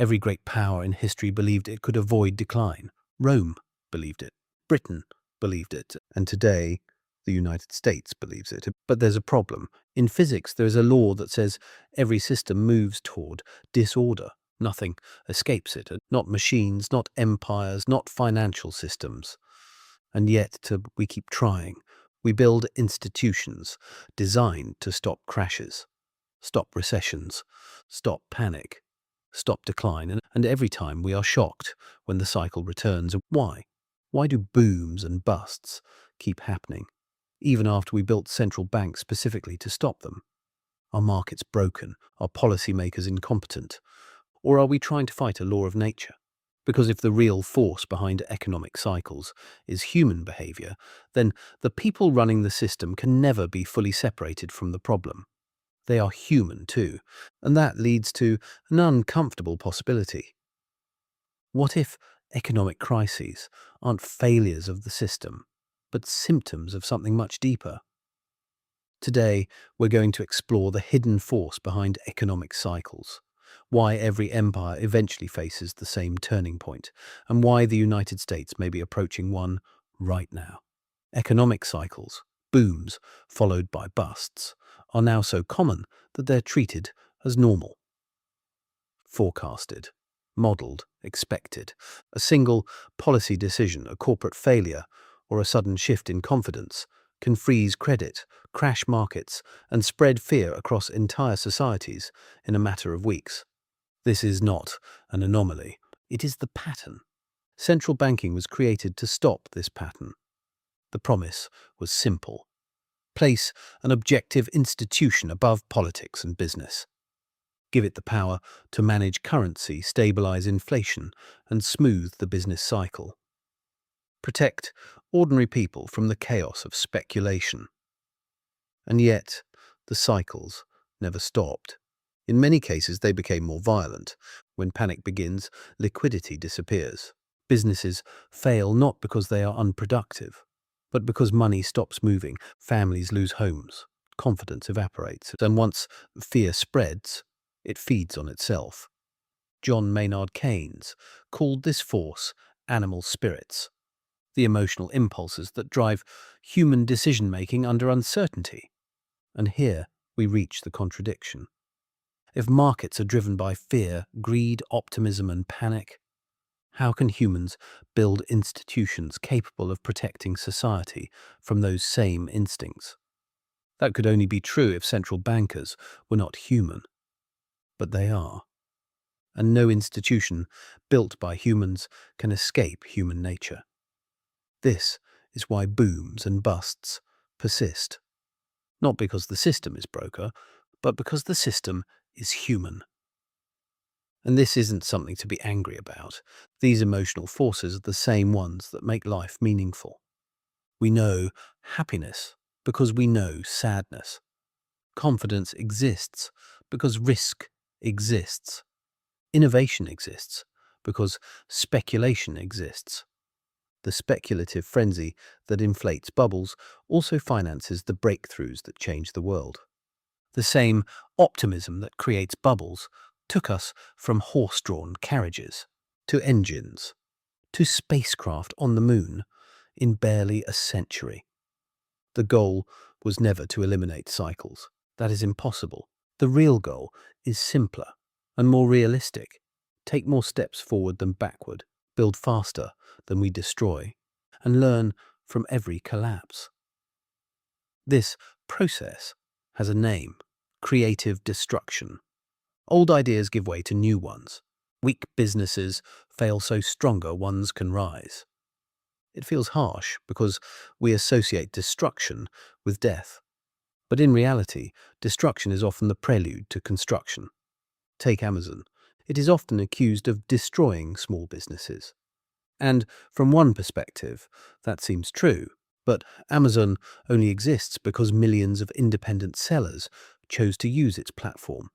Every great power in history believed it could avoid decline. Rome believed it. Britain believed it. And today, the United States believes it. But there's a problem. In physics, there is a law that says every system moves toward disorder. Nothing escapes it. Not machines, not empires, not financial systems. And yet, we keep trying. We build institutions designed to stop crashes, stop recessions, stop panic, stop decline. And every time we are shocked when the cycle returns. Why? Why do booms and busts keep happening, even after we built central banks specifically to stop them? Are markets broken? Are policymakers incompetent? Or are we trying to fight a law of nature? Because if the real force behind economic cycles is human behavior, then the people running the system can never be fully separated from the problem. They are human too, and that leads to an uncomfortable possibility. What if economic crises aren't failures of the system, but symptoms of something much deeper? Today, we're going to explore the hidden force behind economic cycles, why every empire eventually faces the same turning point, and why the United States may be approaching one right now. Economic cycles, booms followed by busts, are now so common that they're treated as normal. Forecasted, modeled, expected. A single policy decision, a corporate failure, or a sudden shift in confidence can freeze credit, crash markets, and spread fear across entire societies in a matter of weeks. This is not an anomaly. It is the pattern. Central banking was created to stop this pattern. The promise was simple. Place an objective institution above politics and business. Give it the power to manage currency, stabilize inflation, and smooth the business cycle. Protect ordinary people from the chaos of speculation. And yet, the cycles never stopped. In many cases, they became more violent. When panic begins, liquidity disappears. Businesses fail not because they are unproductive, but because money stops moving, families lose homes, confidence evaporates, and once fear spreads, it feeds on itself. John Maynard Keynes called this force animal spirits, the emotional impulses that drive human decision-making under uncertainty. And here we reach the contradiction. If markets are driven by fear, greed, optimism, and panic, how can humans build institutions capable of protecting society from those same instincts? That could only be true if central bankers were not human. But they are. And no institution built by humans can escape human nature. This is why booms and busts persist. Not because the system is broken, but because the system is human. And this isn't something to be angry about. These emotional forces are the same ones that make life meaningful. We know happiness because we know sadness. Confidence exists because risk exists. Innovation exists because speculation exists. The speculative frenzy that inflates bubbles also finances the breakthroughs that change the world. The same optimism that creates bubbles took us from horse-drawn carriages to engines to spacecraft on the moon in barely a century. The goal was never to eliminate cycles. That is impossible. The real goal is simpler and more realistic. Take more steps forward than backward, build faster than we destroy, and learn from every collapse. This process has a name: creative destruction. Old ideas give way to new ones. Weak businesses fail so stronger ones can rise. It feels harsh because we associate destruction with death. But in reality, destruction is often the prelude to construction. Take Amazon. It is often accused of destroying small businesses. And from one perspective, that seems true. But Amazon only exists because millions of independent sellers chose to use its platform.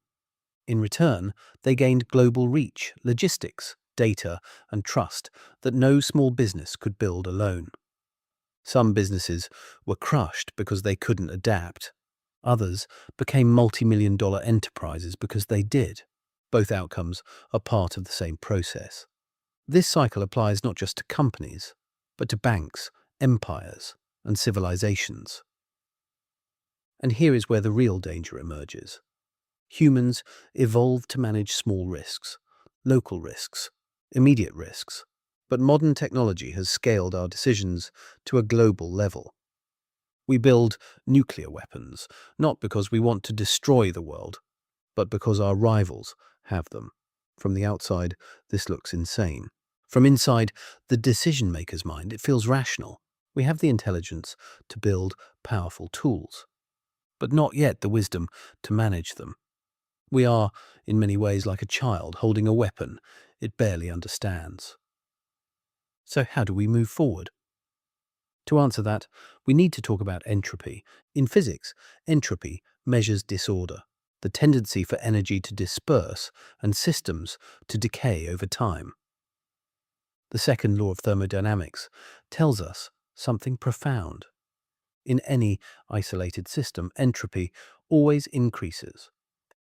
In return, they gained global reach, logistics, data, and trust that no small business could build alone. Some businesses were crushed because they couldn't adapt. Others became multi-million-dollar enterprises because they did. Both outcomes are part of the same process. This cycle applies not just to companies, but to banks, empires, and civilizations. And here is where the real danger emerges. Humans evolved to manage small risks, local risks, immediate risks, but modern technology has scaled our decisions to a global level. We build nuclear weapons, not because we want to destroy the world, but because our rivals have them. From the outside, this looks insane. From inside the decision-maker's mind, it feels rational. We have the intelligence to build powerful tools, but not yet the wisdom to manage them. We are, in many ways, like a child holding a weapon it barely understands. So how do we move forward? To answer that, we need to talk about entropy. In physics, entropy measures disorder, the tendency for energy to disperse and systems to decay over time. The second law of thermodynamics tells us something profound. In any isolated system, entropy always increases.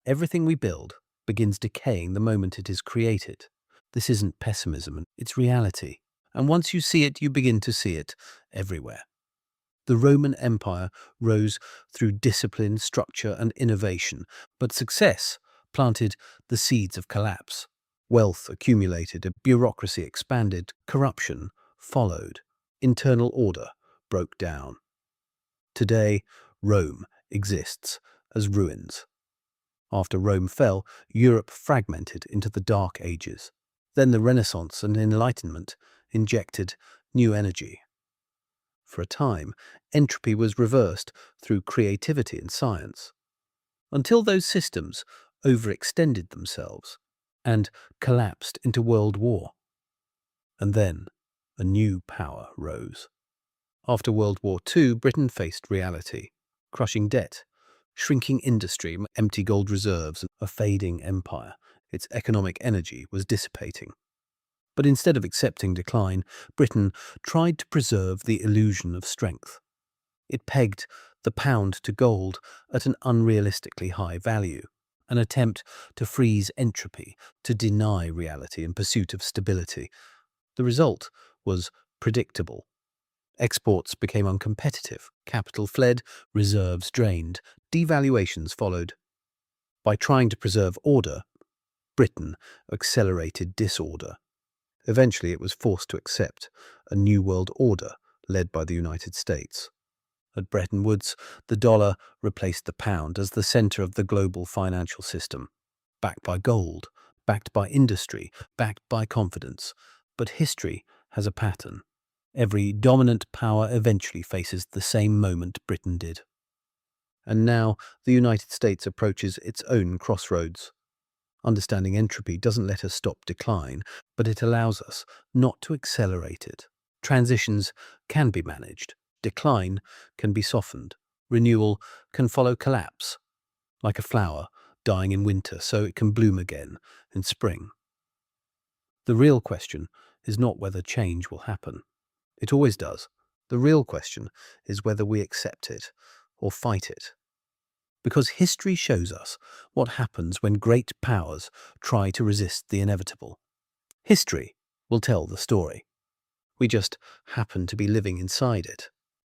Everything we build begins decaying the moment it is created. This isn't pessimism, it's reality. And once you see it, you begin to see it everywhere. The Roman Empire rose through discipline, structure, and innovation, but success planted the seeds of collapse. Wealth accumulated, a bureaucracy expanded, corruption followed, internal order broke down. Today, Rome exists as ruins. After Rome fell, Europe fragmented into the Dark Ages. Then the Renaissance and Enlightenment injected new energy. For a time, entropy was reversed through creativity and science, until those systems overextended themselves and collapsed into world war. And then a new power rose. After World War II, Britain faced reality: crushing debt, shrinking industry, empty gold reserves, and a fading empire. Its economic energy was dissipating. But instead of accepting decline, Britain tried to preserve the illusion of strength. It pegged the pound to gold at an unrealistically high value, an attempt to freeze entropy, to deny reality in pursuit of stability. The result was predictable. Exports became uncompetitive, capital fled, reserves drained, devaluations followed. By trying to preserve order, Britain accelerated disorder. Eventually, it was forced to accept a new world order led by the United States. At Bretton Woods, the dollar replaced the pound as the center of the global financial system, backed by gold, backed by industry, backed by confidence. But history has a pattern. Every dominant power eventually faces the same moment Britain did. And now the United States approaches its own crossroads. Understanding entropy doesn't let us stop decline, but it allows us not to accelerate it. Transitions can be managed. Decline can be softened. Renewal can follow collapse, like a flower dying in winter so it can bloom again in spring. The real question is not whether change will happen. It always does. The real question is whether we accept it or fight it. Because history shows us what happens when great powers try to resist the inevitable. History will tell the story. We just happen to be living inside it.